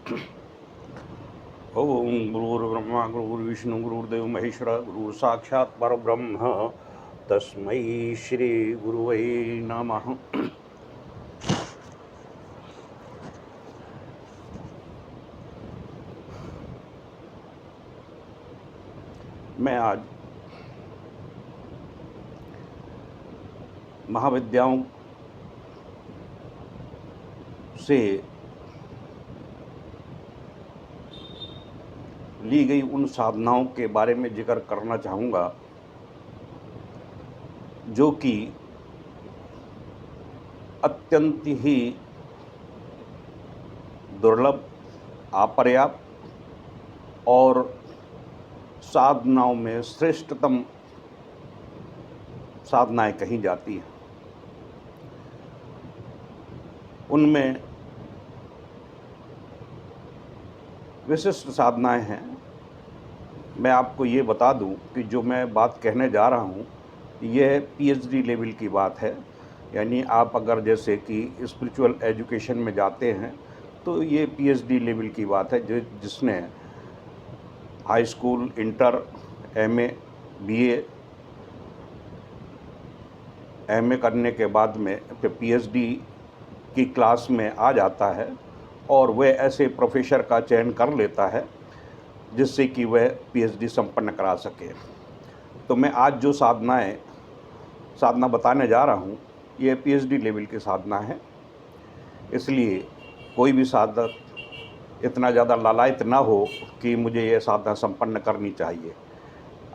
ओम गुरुर्ब्रह्मा गुरुर्विष्णु गुरुर्देव महेश्वर गुरु साक्षात् परब्रह्म तस्मै श्री गुरुवे नमः। मैं आज महाविद्याओं से ली गई उन साधनाओं के बारे में जिक्र करना चाहूँगा जो कि अत्यंत ही दुर्लभ, अपर्याप्त और साधनाओं में श्रेष्ठतम साधनाएं कही जाती हैं। उनमें विशिष्ट साधनाएं हैं। मैं आपको ये बता दूं कि जो मैं बात कहने जा रहा हूं यह पीएचडी लेवल की बात है। यानी आप अगर जैसे कि स्पिरिचुअल एजुकेशन में जाते हैं तो ये पीएचडी लेवल की बात है, जिसने high school, inter, MA, BA, MA करने के बाद में फिर पीएचडी की क्लास में आ जाता है और वह ऐसे प्रोफेसर का चयन कर लेता है जिससे कि वह पीएचडी संपन्न करा सके। तो मैं आज जो साधना बताने जा रहा हूँ ये पीएचडी लेवल की साधना है। इसलिए कोई भी साधक इतना ज़्यादा लालायित ना हो कि मुझे ये साधना संपन्न करनी चाहिए।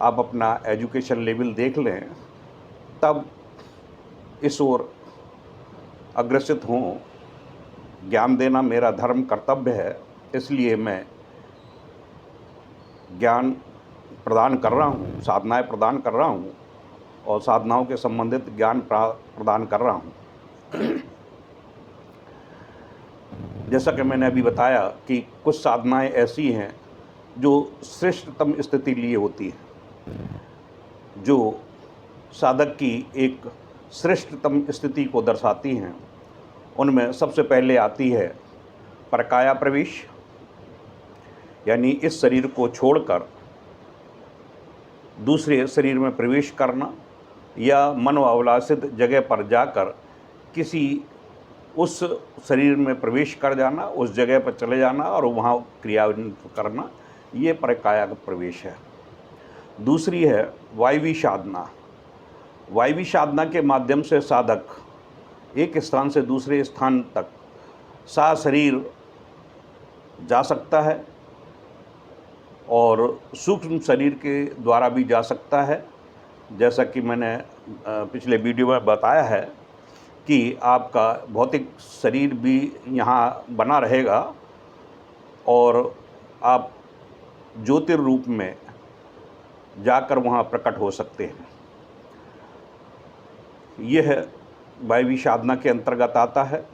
आप अपना एजुकेशन लेवल देख लें, तब इस ओर अग्रसित हों। ज्ञान देना मेरा धर्म कर्तव्य है, इसलिए मैं ज्ञान प्रदान कर रहा हूँ, साधनाएं प्रदान कर रहा हूँ और साधनाओं के संबंधित ज्ञान प्रदान कर रहा हूँ। जैसा कि मैंने अभी बताया कि कुछ साधनाएं ऐसी हैं जो श्रेष्ठतम स्थिति लिए होती हैं, जो साधक की एक श्रेष्ठतम स्थिति को दर्शाती हैं। उनमें सबसे पहले आती है परकाया प्रवेश, यानी इस शरीर को छोड़कर दूसरे शरीर में प्रवेश करना या मनोवालासित जगह पर जाकर किसी उस शरीर में प्रवेश कर जाना, उस जगह पर चले जाना और वहाँ क्रिया करना, ये परकाया प्रवेश है। दूसरी है वायवी साधना। वायवी साधना के माध्यम से साधक एक स्थान से दूसरे स्थान तक शरीर जा सकता है और सूक्ष्म शरीर के द्वारा भी जा सकता है। जैसा कि मैंने पिछले वीडियो में बताया है कि आपका भौतिक शरीर भी यहाँ बना रहेगा और आप ज्योतिर्रूप में जाकर वहाँ प्रकट हो सकते हैं। यह वायवी साधना के अंतर्गत आता है।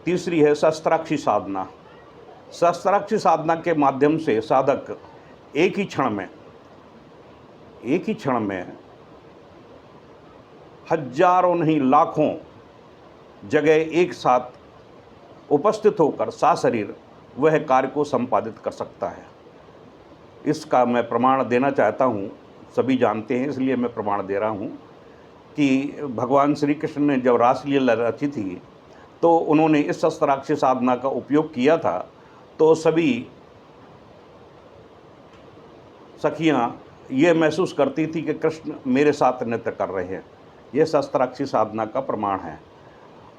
तीसरी है शस्त्राक्षी साधना। शस्त्राक्षी साधना के माध्यम से साधक एक ही क्षण में हजारों नहीं लाखों जगह एक साथ उपस्थित होकर सशरीर वह कार्य को संपादित कर सकता है। इसका मैं प्रमाण देना चाहता हूँ। सभी जानते हैं, इसलिए मैं प्रमाण दे रहा हूँ कि भगवान श्री कृष्ण ने जब रासलीला रची थी तो उन्होंने इस शस्त्राक्षी साधना का उपयोग किया था। तो सभी सखियां ये महसूस करती थी कि कृष्ण मेरे साथ नृत्य कर रहे हैं। यह शस्त्राक्षी साधना का प्रमाण है।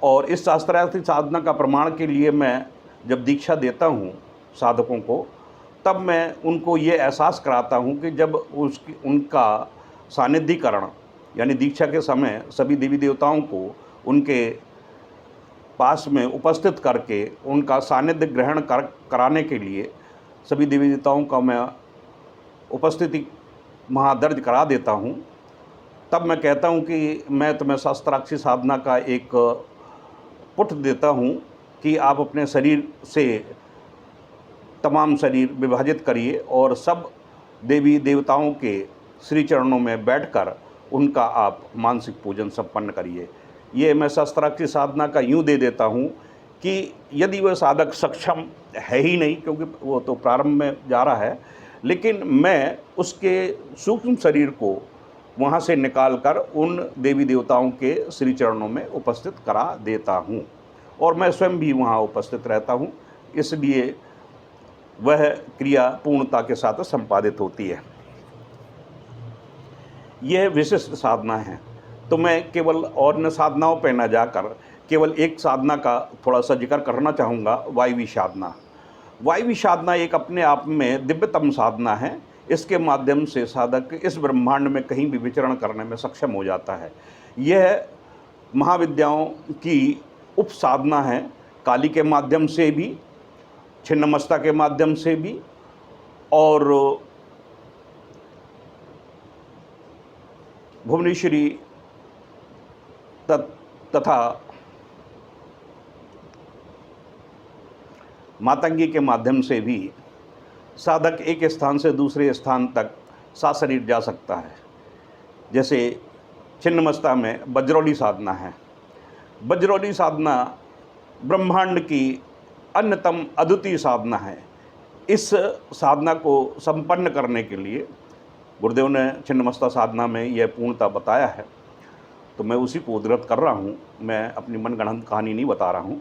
और इस शस्त्राक्षी साधना का प्रमाण के लिए मैं जब दीक्षा देता हूँ साधकों को, तब मैं उनको ये एहसास कराता हूँ कि जब उनका सानिध्यीकरण यानी दीक्षा के समय सभी देवी देवताओं को उनके पास में उपस्थित करके उनका सानिध्य ग्रहण कराने के लिए सभी देवी देवताओं का मैं उपस्थिति वहाँ दर्ज करा देता हूँ, तब मैं कहता हूँ कि मैं तुम्हें शस्त्राक्षी साधना का एक पुट देता हूँ कि आप अपने शरीर से तमाम शरीर विभाजित करिए और सब देवी देवताओं के श्री चरणों में बैठकर उनका आप मानसिक पूजन संपन्न करिए। ये मैं शस्त्राक्षी साधना का यूँ दे देता हूँ कि यदि वह साधक सक्षम है ही नहीं, क्योंकि वो तो प्रारंभ में जा रहा है, लेकिन मैं उसके सूक्ष्म शरीर को वहाँ से निकाल कर उन देवी देवताओं के श्री चरणों में उपस्थित करा देता हूँ, और मैं स्वयं भी वहाँ उपस्थित रहता हूँ। इसलिए वह क्रिया पूर्णता के साथ संपादित होती है। यह विशिष्ट साधना है। तो मैं केवल अन्य साधनाओं पर न जाकर केवल एक साधना का थोड़ा सा जिक्र करना चाहूँगा, वायवी साधना। वायवी साधना एक अपने आप में दिव्यतम साधना है। इसके माध्यम से साधक इस ब्रह्मांड में कहीं भी विचरण करने में सक्षम हो जाता है। यह महाविद्याओं की उप साधना है, काली के माध्यम से भी, छिन्नमस्ता के माध्यम से भी, और भुवनेश्वरी तथा मातंगी के माध्यम से भी साधक एक स्थान से दूसरे स्थान तक साशरीर जा सकता है। जैसे छिन्नमस्ता में वज्रौली साधना है। वज्रौली साधना ब्रह्मांड की अन्यतम अद्वितीय साधना है। इस साधना को संपन्न करने के लिए गुरुदेव ने छिन्नमस्ता साधना में यह पूर्णता बताया है, तो मैं उसी को उद्धृत कर रहा हूँ। मैं अपनी मनगढ़ंत कहानी नहीं बता रहा हूँ।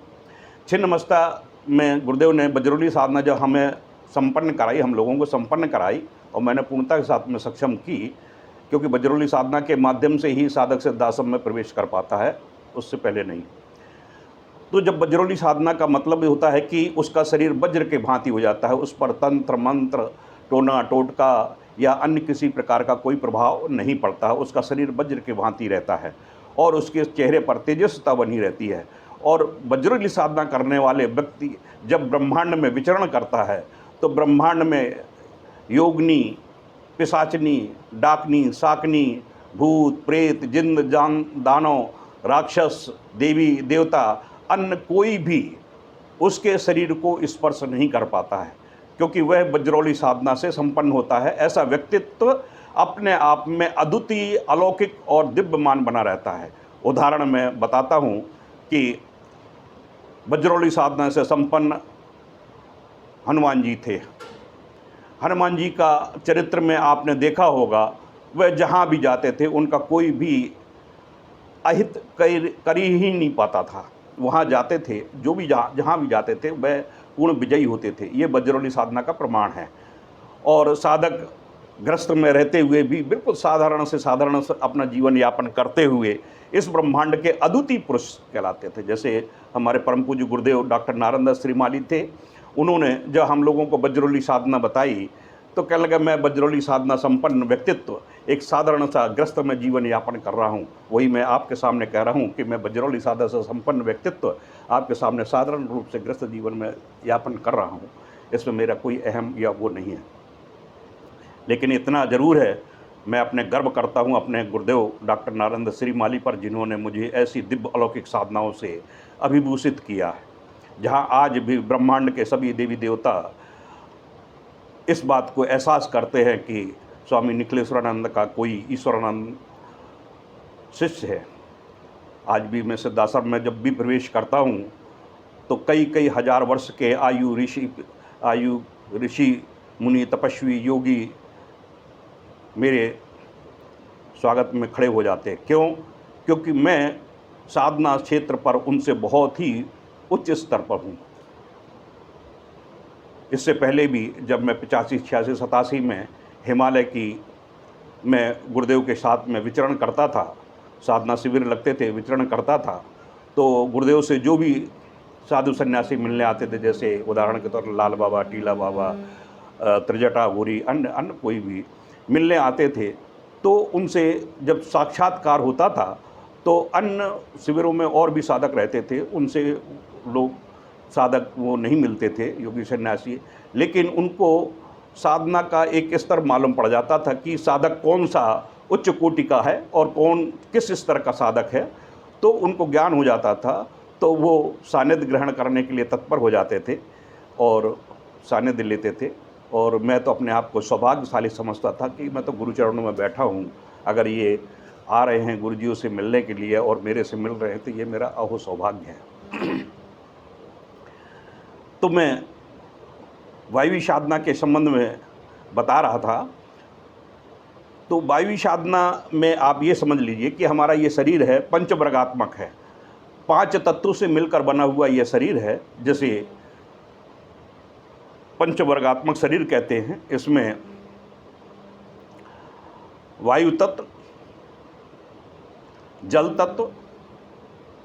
छिन्नमस्ता में गुरुदेव ने वज्रौली साधना जब हमें संपन्न कराई, हम लोगों को संपन्न कराई, और मैंने पूर्णता के साथ में सक्षम की, क्योंकि वज्रौली साधना के माध्यम से ही साधक सिद्धाश्रम में प्रवेश कर पाता है, उससे पहले नहीं। तो जब वज्रौली साधना का मतलब होता है कि उसका शरीर वज्र के भांति हो जाता है, उस पर तंत्र मंत्र टोना टोटका या अन्य किसी प्रकार का कोई प्रभाव नहीं पड़ता है। उसका शरीर वज्र के भांति रहता है और उसके चेहरे पर तेजस्विता बनी रहती है। और वज्रौली साधना करने वाले व्यक्ति जब ब्रह्मांड में विचरण करता है तो ब्रह्मांड में योगिनी, पिशाचनी, डाकनी, शाकनी, भूत, प्रेत, जिन्न, जान, दानव, राक्षस, देवी देवता, अन्य कोई भी उसके शरीर को स्पर्श नहीं कर पाता है, क्योंकि वह वज्रौली साधना से संपन्न होता है। ऐसा व्यक्तित्व अपने आप में अद्वितीय, अलौकिक और दिव्यमान बना रहता है। उदाहरण मैं बताता हूँ कि वज्रौली साधना से संपन्न हनुमान जी थे। हनुमान जी का चरित्र में आपने देखा होगा, वह जहाँ भी जाते थे उनका कोई भी अहित कर ही नहीं पाता था। वहाँ जाते थे, जो भी जहाँ भी जाते थे वह पूर्ण विजयी होते थे। ये वज्रौली साधना का प्रमाण है। और साधक ग्रस्त में रहते हुए भी बिल्कुल साधारण से अपना जीवन यापन करते हुए इस ब्रह्मांड के अद्वितीय पुरुष कहलाते थे। जैसे हमारे परम पूज्य गुरुदेव डॉक्टर नारायण दास श्रीमाली थे। उन्होंने जब हम लोगों को वज्रौली साधना बताई तो कहने लगा, मैं वज्रौली साधना संपन्न व्यक्तित्व एक साधारण सा ग्रस्त में जीवन यापन कर रहा हूँ। वही मैं आपके सामने कह रहा हूँ कि मैं वज्रौली साधना से संपन्न व्यक्तित्व आपके सामने साधारण रूप से ग्रस्त जीवन में यापन कर रहा हूँ। इसमें मेरा कोई अहम या वो नहीं है। लेकिन इतना ज़रूर है, मैं अपने गर्व करता हूँ अपने गुरुदेव डॉक्टर नारायण दास श्रीमाली पर, जिन्होंने मुझे ऐसी दिव्य अलौकिक साधनाओं से अभिभूषित किया है, जहाँ आज भी ब्रह्मांड के सभी देवी देवता इस बात को एहसास करते हैं कि स्वामी निखिलेश्वरानंद का कोई ईश्वरानंद शिष्य है। आज भी मैं सिद्धाश्रम में जब भी प्रवेश करता हूँ तो कई कई हजार वर्ष के आयु ऋषि मुनि तपस्वी योगी मेरे स्वागत में खड़े हो जाते हैं। क्यों? क्योंकि मैं साधना क्षेत्र पर उनसे बहुत ही उच्च स्तर पर हूँ। इससे पहले भी जब मैं 85, 86, 87 में हिमालय की मैं गुरुदेव के साथ में विचरण करता था, साधना शिविर लगते थे, विचरण करता था, तो गुरुदेव से जो भी साधु सन्यासी मिलने आते थे, जैसे उदाहरण के तौर पर लाल बाबा, टीला बाबा, त्रिजटा घोरी, अन्य कोई भी मिलने आते थे, तो उनसे जब साक्षात्कार होता था तो अन्य शिविरों में और भी साधक रहते थे, उनसे लोग साधक वो नहीं मिलते थे, योगी सन्यासी, लेकिन उनको साधना का एक स्तर मालूम पड़ जाता था कि साधक कौन सा उच्च कोटि का है और कौन किस स्तर का साधक है। तो उनको ज्ञान हो जाता था, तो वो सानिध्य ग्रहण करने के लिए तत्पर हो जाते थे और सानिध्य लेते थे। और मैं तो अपने आप को सौभाग्यशाली समझता था कि मैं तो गुरु चरणों में बैठा हूँ। अगर ये आ रहे हैं गुरुजियों से मिलने के लिए और मेरे से मिल रहे हैं तो ये मेरा अहो सौभाग्य है। तो मैं वायवी साधना के संबंध में बता रहा था। तो वायवी साधना में आप ये समझ लीजिए कि हमारा ये शरीर है पंचवर्गात्मक है, 5 तत्वों से मिलकर बना हुआ ये शरीर है, जैसे पंचवर्गात्मक शरीर कहते हैं। इसमें वायु तत्व, जल तत्व,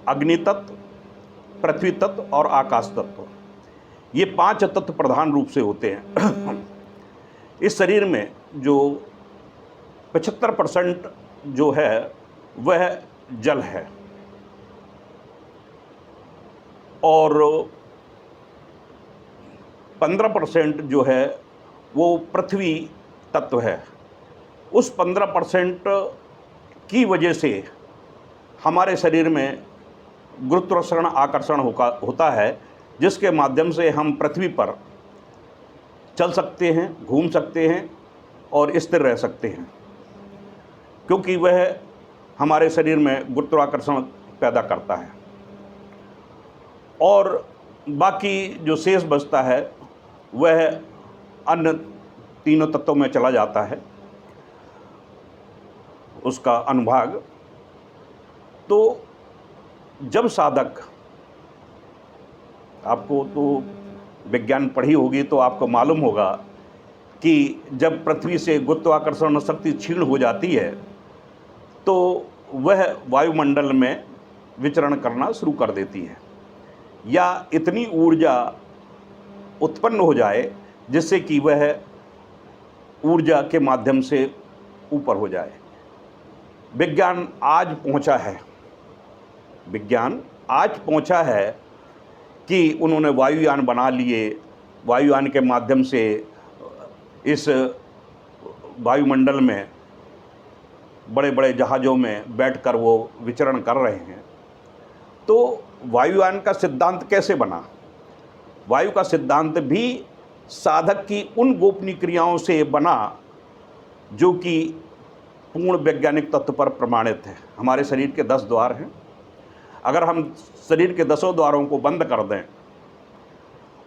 अग्नि तत्व, पृथ्वी तत्व और आकाश तत्व, ये 5 तत्व प्रधान रूप से होते हैं। इस शरीर में जो 75% जो है वह जल है और 15% जो है वो पृथ्वी तत्व है। उस 15% की वजह से हमारे शरीर में गुरुत्वाकर्षण आकर्षण होता है, जिसके माध्यम से हम पृथ्वी पर चल सकते हैं, घूम सकते हैं और स्थिर रह सकते हैं, क्योंकि वह हमारे शरीर में गुरुत्वाकर्षण पैदा करता है। और बाकी जो शेष बचता है वह अन्य तीनों तत्वों में चला जाता है, उसका अनुभाग। तो जब साधक, आपको तो विज्ञान पढ़ी होगी तो आपको मालूम होगा कि जब पृथ्वी से गुरुत्वाकर्षण शक्ति क्षीण हो जाती है तो वह वायुमंडल में विचरण करना शुरू कर देती है, या इतनी ऊर्जा उत्पन्न हो जाए जिससे कि वह ऊर्जा के माध्यम से ऊपर हो जाए। विज्ञान आज पहुंचा है कि उन्होंने वायुयान बना लिए, वायुयान के माध्यम से इस वायुमंडल में बड़े बड़े जहाज़ों में बैठकर वो विचरण कर रहे हैं। तो वायुयान का सिद्धांत कैसे बना? वायु का सिद्धांत भी साधक की उन गोपनीय क्रियाओं से बना जो कि पूर्ण वैज्ञानिक तत्व पर प्रमाणित है। हमारे शरीर के 10 द्वार हैं। अगर हम शरीर के 10 द्वारों को बंद कर दें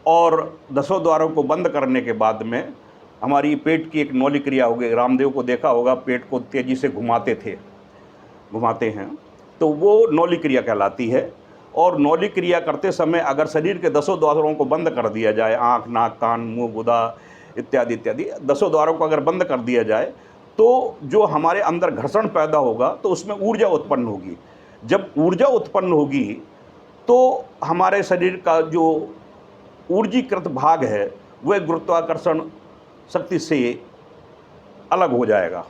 और 10 द्वारों को बंद करने के बाद में हमारी पेट की एक नौली क्रिया होगी, रामदेव को देखा होगा, पेट को तेज़ी से घुमाते हैं, तो वो नौली क्रिया कहलाती है। और नौली क्रिया करते समय अगर शरीर के 10 द्वारों को बंद कर दिया जाए, आँख, नाक, कान, मुँह, गुदा इत्यादि इत्यादि 10 द्वारों को अगर बंद कर दिया जाए तो जो हमारे अंदर घर्षण पैदा होगा तो उसमें ऊर्जा उत्पन्न होगी। जब ऊर्जा उत्पन्न होगी तो हमारे शरीर का जो ऊर्जीकृत भाग है वह गुरुत्वाकर्षण शक्ति से अलग हो जाएगा,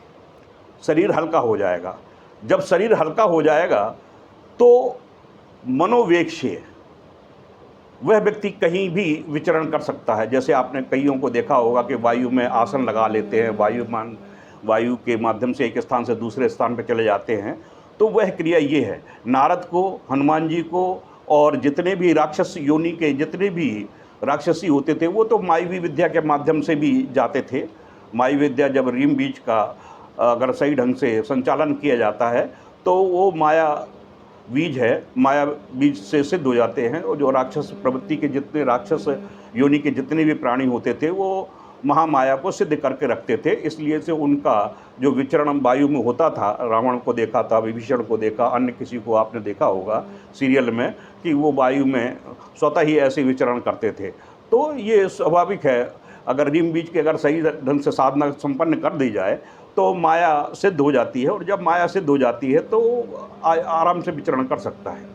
शरीर हल्का हो जाएगा। जब शरीर हल्का हो जाएगा तो मनोवेग से वह व्यक्ति कहीं भी विचरण कर सकता है। जैसे आपने कईयों को देखा होगा कि वायु में आसन लगा लेते हैं, वायु के माध्यम से एक स्थान से दूसरे स्थान पर चले जाते हैं। तो वह क्रिया ये है। नारद को, हनुमान जी को और जितने भी राक्षस योनि के जितने भी राक्षसी होते थे वो तो मायावी विद्या के माध्यम से भी जाते थे। मायावी विद्या जब रीम बीज का अगर सही ढंग से संचालन किया जाता है तो वो माया बीज से सिद्ध हो जाते हैं। और जो राक्षस प्रवृत्ति के जितने राक्षस योनि के जितने भी प्राणी होते थे वो महामाया को सिद्ध करके रखते थे। इसलिए से उनका जो विचरण वायु में होता था, रावण को देखा था, विभीषण को देखा, अन्य किसी को आपने देखा होगा सीरियल में कि वो वायु में स्वतः ही ऐसे विचरण करते थे। तो ये स्वाभाविक है, अगर रीम बीज की अगर सही ढंग से साधना संपन्न कर दी जाए तो माया सिद्ध हो जाती है। और जब माया सिद्ध हो जाती है तो आराम से विचरण कर सकता है।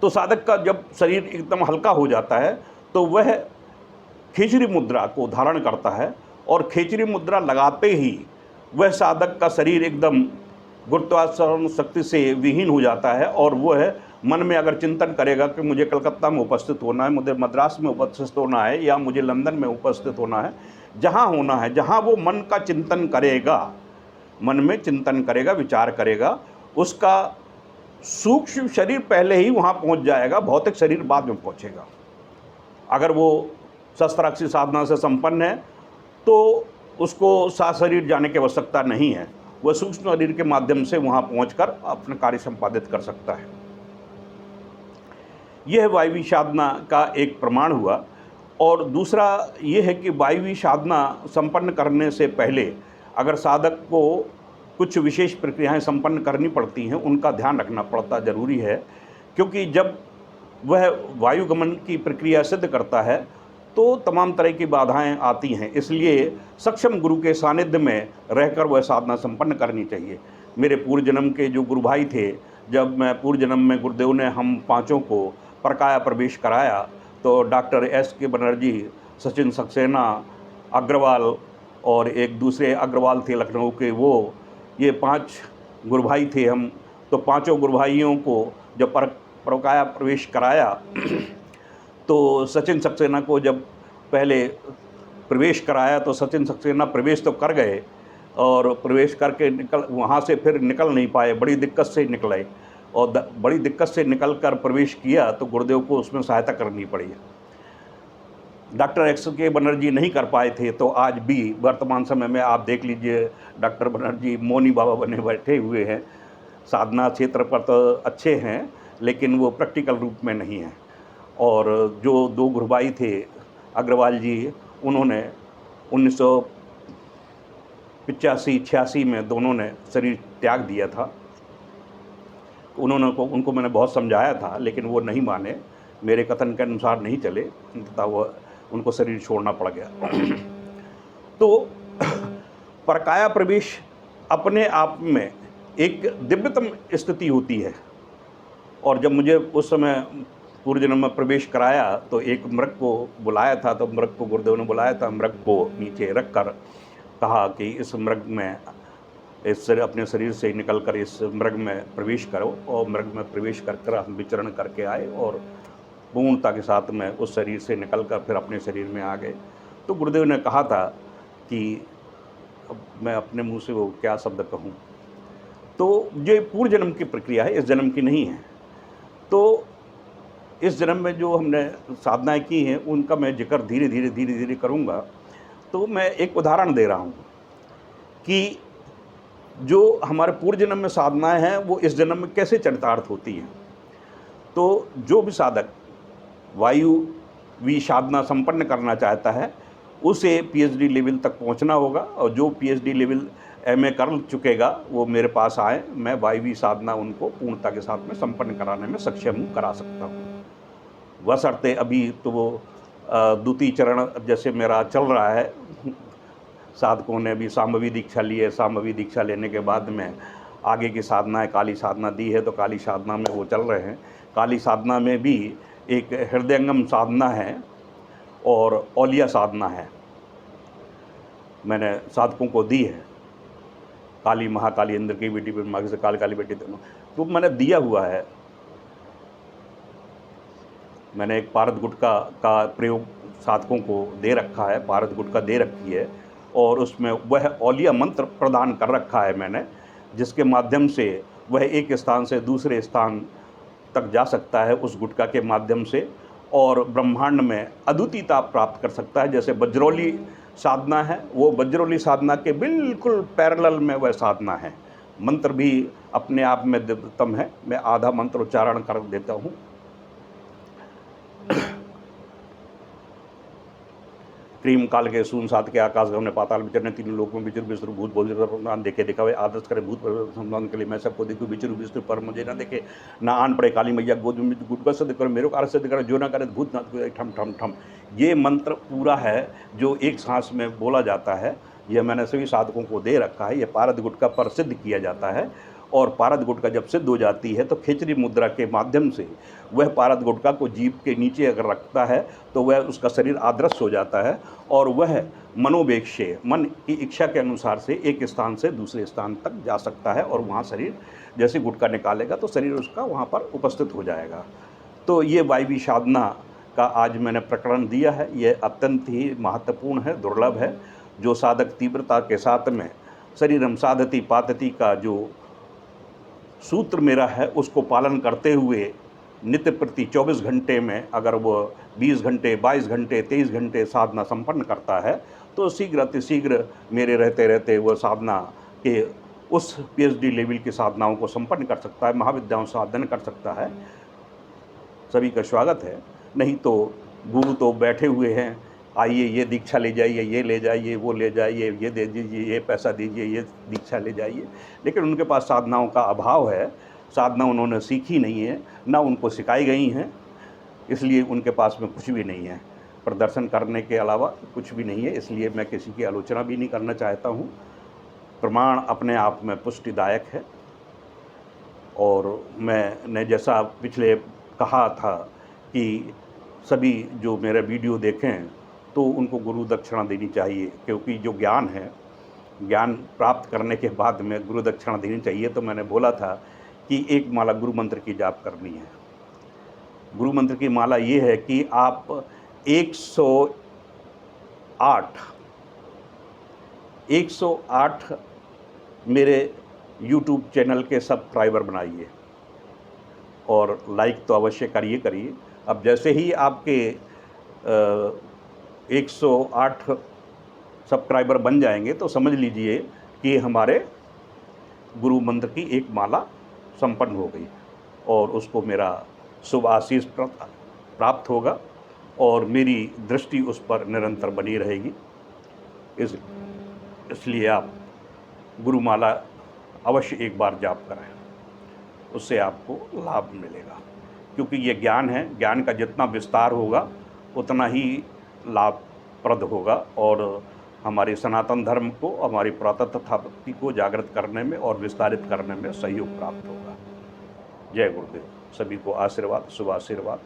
तो साधक का जब शरीर एकदम हल्का हो जाता है तो वह खेचरी मुद्रा को धारण करता है, और खेचरी मुद्रा लगाते ही वह साधक का शरीर एकदम गुरुत्वाकर्षण शक्ति से विहीन हो जाता है। और वह मन में अगर चिंतन करेगा कि मुझे कलकत्ता में उपस्थित होना है, मुझे मद्रास में उपस्थित होना है, या मुझे लंदन में उपस्थित होना है, जहाँ होना है, जहाँ वो मन का चिंतन करेगा, मन में चिंतन करेगा, विचार करेगा, उसका सूक्ष्म शरीर पहले ही वहाँ पहुँच जाएगा, भौतिक शरीर बाद में पहुँचेगा। अगर वो शस्त्राक्षी साधना से संपन्न है तो उसको सात शरीर जाने की आवश्यकता नहीं है, वह सूक्ष्म शरीर के माध्यम से वहाँ पहुँचकर अपना कार्य संपादित कर सकता है। यह वायवी साधना का एक प्रमाण हुआ। और दूसरा ये है कि वायवी साधना संपन्न करने से पहले अगर साधक को कुछ विशेष प्रक्रियाएं संपन्न करनी पड़ती हैं, उनका ध्यान रखना पड़ता ज़रूरी है, क्योंकि जब वह वायुगमन की प्रक्रिया सिद्ध करता है तो तमाम तरह की बाधाएं आती हैं। इसलिए सक्षम गुरु के सानिध्य में रहकर वह साधना संपन्न करनी चाहिए। मेरे पूर्व जन्म के जो गुरु भाई थे, जब मैं पूर्व जन्म में गुरुदेव ने हम पाँचों को परकाया प्रवेश कराया, तो डॉक्टर एस के बनर्जी, सचिन सक्सेना, अग्रवाल और एक दूसरे अग्रवाल थे लखनऊ के, वो ये 5 गुरु भाई थे हम। तो पाँचों गुरु भाइयों को जब परकाया प्रवेश कराया तो सचिन सक्सेना को जब पहले प्रवेश कराया तो सचिन सक्सेना प्रवेश तो कर गए और प्रवेश करके वहाँ से फिर निकल नहीं पाए, बड़ी दिक्कत से निकले। और बड़ी दिक्कत से निकल कर प्रवेश किया तो गुरुदेव को उसमें सहायता करनी पड़ी। डॉक्टर एक्स के बनर्जी नहीं कर पाए थे, तो आज भी वर्तमान समय में आप देख लीजिए डॉक्टर बनर्जी मौनी बाबा बने बैठे हुए हैं। साधना क्षेत्र पर तो अच्छे हैं, लेकिन वो प्रैक्टिकल रूप में नहीं हैं। और जो 2 गुरु भाई थे अग्रवाल जी, उन्होंने 1985-86 में दोनों ने शरीर त्याग दिया था। उनको मैंने बहुत समझाया था, लेकिन वो नहीं माने, मेरे कथन के अनुसार नहीं चले, तथा उनको शरीर छोड़ना पड़ गया। तो परकाया प्रवेश अपने आप में एक दिव्यतम स्थिति होती है। और जब मुझे उस समय पूर्व जन्म में प्रवेश कराया तो एक मृग को बुलाया था, तो मृग को गुरुदेव ने बुलाया था, मृग को नीचे रख कर कहा कि इस मृग में अपने शरीर से निकलकर इस मृग में प्रवेश करो। और मृग में प्रवेश कर हम विचरण करके आए और पूर्णता के साथ में उस शरीर से निकलकर फिर अपने शरीर में आ गए। तो गुरुदेव ने कहा था कि अब मैं अपने मुंह से वो क्या शब्द कहूँ, तो ये पूर्व जन्म की प्रक्रिया है, इस जन्म की नहीं है। तो इस जन्म में जो हमने साधनाएं की हैं उनका मैं जिक्र धीरे धीरे करूँगा। तो मैं एक उदाहरण दे रहा हूँ कि जो हमारे पूर्व जन्म में साधनाएं हैं वो इस जन्म में कैसे चरितार्थ होती हैं। तो जो भी साधक वायुवी साधना संपन्न करना चाहता है उसे पीएचडी लेवल तक पहुंचना होगा, और जो पीएचडी लेवल एमए कर चुकेगा वो मेरे पास आए, मैं वायुवी साधना उनको पूर्णता के साथ में संपन्न कराने में सक्षम हूँ, करा सकता हूँ। बशर्ते अभी तो वो द्वितीय चरण जैसे मेरा चल रहा है, साधकों ने भी साम्भवी दीक्षा ली है, साम्भवी दीक्षा लेने के बाद में आगे की साधनाएं काली साधना दी है, तो काली साधना में वो चल रहे हैं। काली साधना में भी एक हृदयंगम साधना है और औलिया साधना है, मैंने साधकों को दी है। काली महाकाली इंद्र की बेटी ब्रह्मा से काली बेटी दोनों तो मैंने दिया हुआ है। मैंने एक पारद गुटका का प्रयोग साधकों को दे रखा है, पारद गुटका दे रखी है, और उसमें वह औलिया मंत्र प्रदान कर रखा है मैंने, जिसके माध्यम से वह एक स्थान से दूसरे स्थान तक जा सकता है उस गुटका के माध्यम से, और ब्रह्मांड में अद्वितीयता प्राप्त कर सकता है। जैसे वज्रोली साधना है, वो वज्रोली साधना के बिल्कुल पैरेलल में वह साधना है। मंत्र भी अपने आप में दिव्यतम है। मैं आधा मंत्र उच्चारण कर देता हूँ। क्रीम काल के सून सात के आकाश गमने पाताल विचरने तीनों लोक में विचर विष्णु भूत बोल प्रधान देखे दिखावे आदर्श करे भूत संतान के लिए मैं सबको देखूँ विचरू विष्णु पर मुझे ना देखे ना आन पड़े काली मैया गोद में गुटका सिद्ध करो मेरे को आर सिद्ध करो जो ना करे भूत ना ठम ठम ठम। ये मंत्र पूरा है जो एक सांस में बोला जाता है। यह मैंने सभी साधकों को दे रखा है। ये पारद गुटका पर सिद्ध किया जाता है, और पारद गुटका जब सिद्ध हो जाती है तो खिचड़ी मुद्रा के माध्यम से वह पारद गुटका को जीभ के नीचे अगर रखता है तो वह उसका शरीर आदर्श हो जाता है, और वह मनोवेग से मन की इच्छा के अनुसार से एक स्थान से दूसरे स्थान तक जा सकता है, और वहाँ शरीर जैसे गुटका निकालेगा तो शरीर उसका वहाँ पर उपस्थित हो जाएगा। तो ये वायवी साधना का आज मैंने प्रकरण दिया है। ये अत्यंत ही महत्वपूर्ण है, दुर्लभ है। जो साधक तीव्रता के साथ में शरीरम साधति पातति का जो सूत्र मेरा है उसको पालन करते हुए नित्य प्रति 24 घंटे में अगर वो 20 घंटे 22 घंटे 23 घंटे साधना संपन्न करता है तो शीघ्र अतिशीघ्र मेरे रहते रहते वो साधना के उस पीएचडी लेवल की साधनाओं को संपन्न कर सकता है, महाविद्याओं साधन कर सकता है। सभी का स्वागत है। नहीं तो गुरु तो बैठे हुए हैं, आइए ये दीक्षा ले जाइए, ये ले जाइए, वो ले जाइए, ये दे दीजिए, ये पैसा दीजिए, ये दीक्षा ले जाइए। लेकिन उनके पास साधनाओं का अभाव है, साधना उन्होंने सीखी नहीं है, ना उनको सिखाई गई हैं, इसलिए उनके पास में कुछ भी नहीं है, प्रदर्शन करने के अलावा कुछ भी नहीं है। इसलिए मैं किसी की आलोचना भी नहीं करना चाहता हूँ। प्रमाण अपने आप में पुष्टिदायक है। और मैंने जैसा पिछले कहा था कि सभी जो मेरा वीडियो देखें तो उनको गुरु दक्षिणा देनी चाहिए, क्योंकि जो ज्ञान है, ज्ञान प्राप्त करने के बाद में गुरु दक्षिणा देनी चाहिए। तो मैंने बोला था कि एक माला गुरु मंत्र की जाप करनी है। गुरु मंत्र की माला ये है कि आप 108 मेरे YouTube चैनल के सब्सक्राइबर बनाइए और लाइक तो अवश्य करिए। अब जैसे ही आपके 108 सब्सक्राइबर बन जाएंगे तो समझ लीजिए कि हमारे गुरु मंत्र की एक माला संपन्न हो गई और उसको मेरा शुभ आशीष प्राप्त होगा और मेरी दृष्टि उस पर निरंतर बनी रहेगी। इसलिए आप गुरुमाला अवश्य एक बार जाप करें, उससे आपको लाभ मिलेगा। क्योंकि ये ज्ञान है, ज्ञान का जितना विस्तार होगा उतना ही लाभप्रद होगा और हमारे सनातन धर्म को, हमारी पुरातत्व को जागृत करने में और विस्तारित करने में सहयोग प्राप्त होगा। जय गुरुदेव। सभी को आशीर्वाद, शुभ आशीर्वाद।